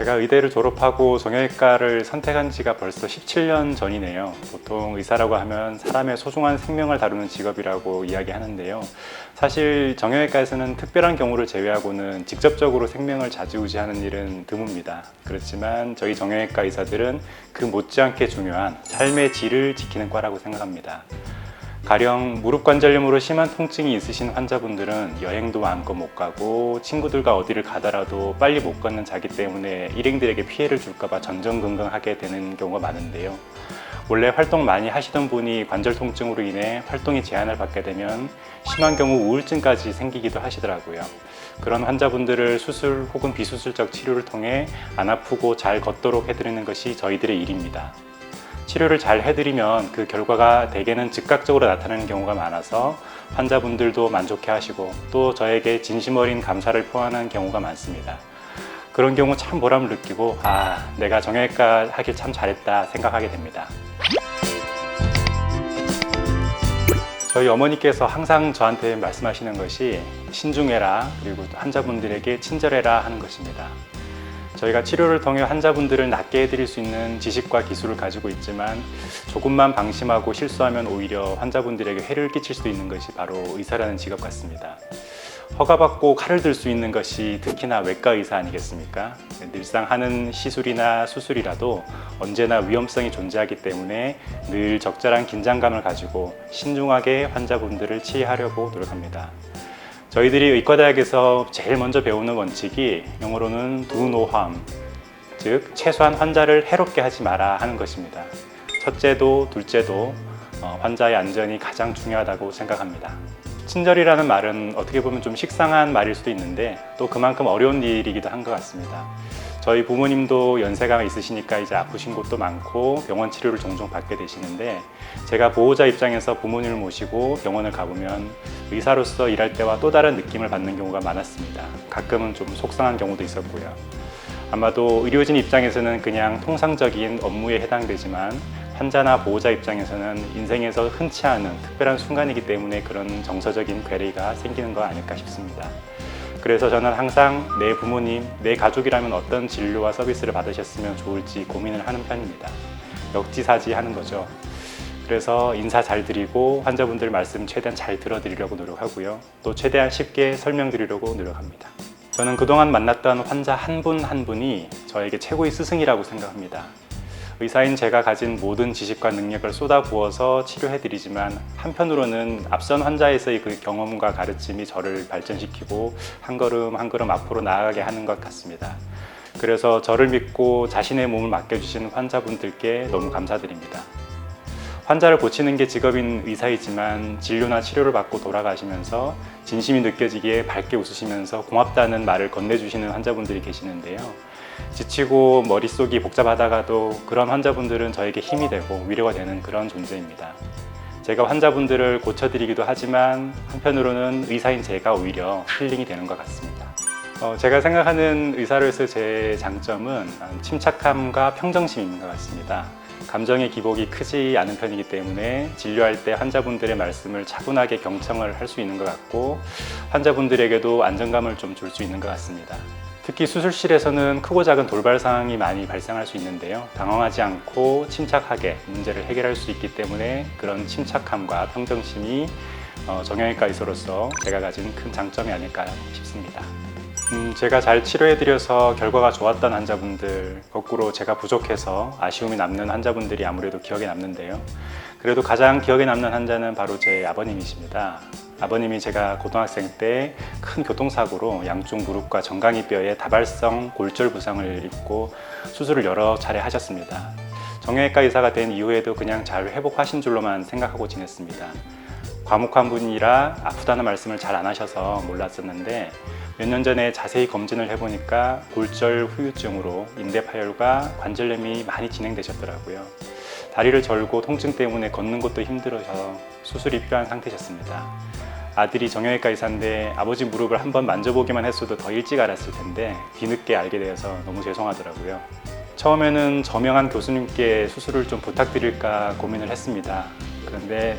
제가 의대를 졸업하고 정형외과를 선택한 지가 벌써 17년 전이네요. 보통 의사라고 하면 사람의 소중한 생명을 다루는 직업이라고 이야기하는데요. 사실 정형외과에서는 특별한 경우를 제외하고는 직접적으로 생명을 좌지우지하는 일은 드뭅니다. 그렇지만 저희 정형외과 의사들은 그 못지않게 중요한 삶의 질을 지키는 과라고 생각합니다. 가령 무릎 관절염으로 심한 통증이 있으신 환자분들은 여행도 마음껏 못 가고 친구들과 어디를 가더라도 빨리 못 걷는 자기 때문에 일행들에게 피해를 줄까봐 전전긍긍하게 되는 경우가 많은데요. 원래 활동 많이 하시던 분이 관절 통증으로 인해 활동에 제한을 받게 되면 심한 경우 우울증까지 생기기도 하시더라고요. 그런 환자분들을 수술 혹은 비수술적 치료를 통해 안 아프고 잘 걷도록 해드리는 것이 저희들의 일입니다. 치료를 잘 해드리면 그 결과가 대개는 즉각적으로 나타나는 경우가 많아서 환자분들도 만족해 하시고 또 저에게 진심 어린 감사를 표하는 경우가 많습니다. 그런 경우 참 보람을 느끼고 내가 정형외과 하길 참 잘했다 생각하게 됩니다. 저희 어머니께서 항상 저한테 말씀하시는 것이 신중해라, 그리고 환자분들에게 친절해라 하는 것입니다. 저희가 치료를 통해 환자분들을 낫게 해드릴 수 있는 지식과 기술을 가지고 있지만 조금만 방심하고 실수하면 오히려 환자분들에게 해를 끼칠 수 있는 것이 바로 의사라는 직업 같습니다. 허가받고 칼을 들 수 있는 것이 특히나 외과 의사 아니겠습니까? 늘상 하는 시술이나 수술이라도 언제나 위험성이 존재하기 때문에 늘 적절한 긴장감을 가지고 신중하게 환자분들을 치료하려고 노력합니다. 저희들이 의과대학에서 제일 먼저 배우는 원칙이 영어로는 do no harm, 즉 최소한 환자를 해롭게 하지 마라 하는 것입니다. 첫째도 둘째도 환자의 안전이 가장 중요하다고 생각합니다. 친절이라는 말은 어떻게 보면 좀 식상한 말일 수도 있는데 또 그만큼 어려운 일이기도 한 것 같습니다. 저희 부모님도 연세가 있으시니까 이제 아프신 곳도 많고 병원 치료를 종종 받게 되시는데 제가 보호자 입장에서 부모님을 모시고 병원을 가보면 의사로서 일할 때와 또 다른 느낌을 받는 경우가 많았습니다. 가끔은 좀 속상한 경우도 있었고요. 아마도 의료진 입장에서는 그냥 통상적인 업무에 해당되지만 환자나 보호자 입장에서는 인생에서 흔치 않은 특별한 순간이기 때문에 그런 정서적인 괴리가 생기는 거 아닐까 싶습니다. 그래서 저는 항상 내 부모님, 내 가족이라면 어떤 진료와 서비스를 받으셨으면 좋을지 고민을 하는 편입니다. 역지사지하는 거죠. 그래서 인사 잘 드리고 환자분들 말씀 최대한 잘 들어드리려고 노력하고요. 또 최대한 쉽게 설명드리려고 노력합니다. 저는 그동안 만났던 환자 한 분 한 분이 저에게 최고의 스승이라고 생각합니다. 의사인 제가 가진 모든 지식과 능력을 쏟아부어서 치료해드리지만 한편으로는 앞선 환자에서의 그 경험과 가르침이 저를 발전시키고 한 걸음 한 걸음 앞으로 나아가게 하는 것 같습니다. 그래서 저를 믿고 자신의 몸을 맡겨주신 환자분들께 너무 감사드립니다. 환자를 고치는 게 직업인 의사이지만 진료나 치료를 받고 돌아가시면서 진심이 느껴지기에 밝게 웃으시면서 고맙다는 말을 건네주시는 환자분들이 계시는데요. 지치고 머릿속이 복잡하다가도 그런 환자분들은 저에게 힘이 되고 위로가 되는 그런 존재입니다. 제가 환자분들을 고쳐드리기도 하지만 한편으로는 의사인 제가 오히려 힐링이 되는 것 같습니다. 제가 생각하는 의사로서의 제 장점은 침착함과 평정심인 것 같습니다. 감정의 기복이 크지 않은 편이기 때문에 진료할 때 환자분들의 말씀을 차분하게 경청을 할 수 있는 것 같고 환자분들에게도 안정감을 좀 줄 수 있는 것 같습니다. 특히 수술실에서는 크고 작은 돌발 상황이 많이 발생할 수 있는데요. 당황하지 않고 침착하게 문제를 해결할 수 있기 때문에 그런 침착함과 평정심이 정형외과 의사로서 제가 가진 큰 장점이 아닐까 싶습니다. 제가 잘 치료해드려서 결과가 좋았던 환자분들, 거꾸로 제가 부족해서 아쉬움이 남는 환자분들이 아무래도 기억에 남는데요. 그래도 가장 기억에 남는 환자는 바로 제 아버님이십니다. 아버님이 제가 고등학생 때 큰 교통사고로 양쪽 무릎과 정강이 뼈에 다발성 골절 부상을 입고 수술을 여러 차례 하셨습니다. 정형외과 의사가 된 이후에도 그냥 잘 회복하신 줄로만 생각하고 지냈습니다. 과묵한 분이라 아프다는 말씀을 잘 안 하셔서 몰랐었는데 몇 년 전에 자세히 검진을 해보니까 골절 후유증으로 인대 파열과 관절염이 많이 진행되셨더라고요. 다리를 절고 통증 때문에 걷는 것도 힘들어서 수술이 필요한 상태셨습니다. 아들이 정형외과 의사인데 아버지 무릎을 한번 만져보기만 했어도 더 일찍 알았을 텐데 뒤늦게 알게 되어서 너무 죄송하더라고요. 처음에는 저명한 교수님께 수술을 좀 부탁드릴까 고민을 했습니다. 그런데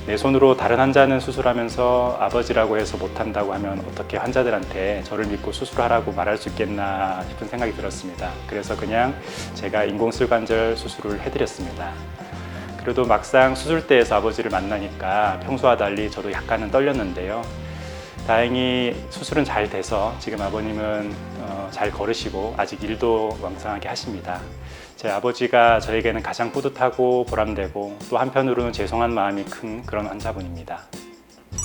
내 손으로 다른 환자는 수술하면서 아버지라고 해서 못한다고 하면 어떻게 환자들한테 저를 믿고 수술하라고 말할 수 있겠나 싶은 생각이 들었습니다. 그래서 그냥 제가 인공슬관절 수술을 해드렸습니다. 그래도 막상 수술대에서 아버지를 만나니까 평소와 달리 저도 약간은 떨렸는데요. 다행히 수술은 잘 돼서 지금 아버님은 잘 걸으시고 아직 일도 왕성하게 하십니다. 제 아버지가 저에게는 가장 뿌듯하고 보람되고 또 한편으로는 죄송한 마음이 큰 그런 환자분입니다.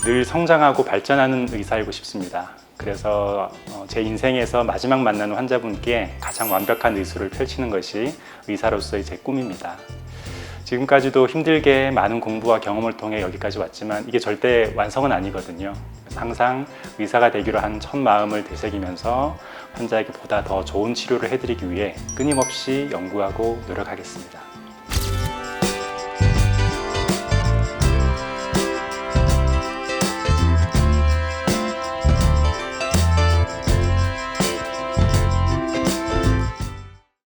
늘 성장하고 발전하는 의사이고 싶습니다. 그래서 제 인생에서 마지막 만나는 환자분께 가장 완벽한 의술을 펼치는 것이 의사로서의 제 꿈입니다. 지금까지도 힘들게 많은 공부와 경험을 통해 여기까지 왔지만 이게 절대 완성은 아니거든요. 항상 의사가 되기로 한 첫 마음을 되새기면서 환자에게 보다 더 좋은 치료를 해드리기 위해 끊임없이 연구하고 노력하겠습니다.